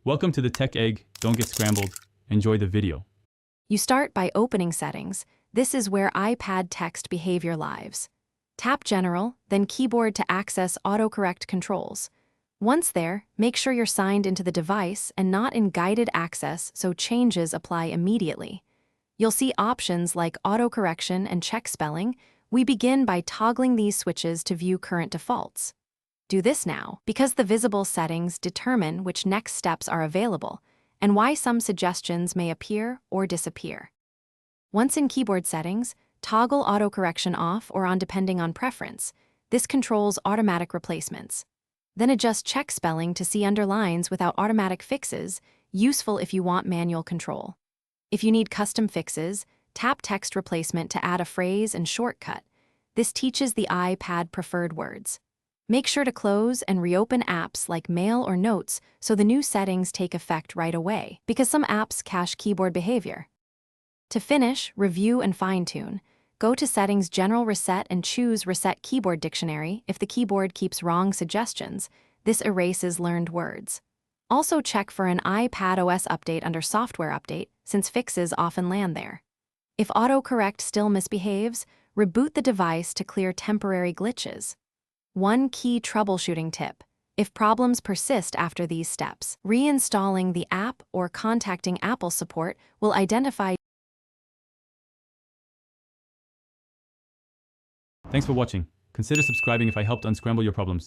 Welcome to the Tech Egg. Don't get scrambled. Enjoy the video. You start by opening Settings. This is where iPad text behavior lives. Tap General, then Keyboard to access autocorrect controls. Once there, make sure you're signed into the device and not in guided access so changes apply immediately. You'll see options like autocorrection and check spelling. We begin by toggling these switches to view current defaults. Do this now, because the visible settings determine which next steps are available and why some suggestions may appear or disappear. Once in keyboard settings, toggle autocorrection off or on depending on preference. This controls automatic replacements. Then adjust check spelling to see underlines without automatic fixes, useful if you want manual control. If you need custom fixes, tap text replacement to add a phrase and shortcut. This teaches the iPad preferred words. Make sure to close and reopen apps like Mail or Notes so the new settings take effect right away, because some apps cache keyboard behavior. To finish, review and fine-tune, go to Settings General Reset and choose Reset Keyboard Dictionary if the keyboard keeps wrong suggestions. This erases learned words. Also check for an iPad OS update under Software Update, since fixes often land there. If autocorrect still misbehaves, reboot the device to clear temporary glitches. One key troubleshooting tip: if problems persist after these steps, reinstalling the app or contacting Apple support will identify. Thanks for watching. Consider subscribing if I helped unscramble your problems.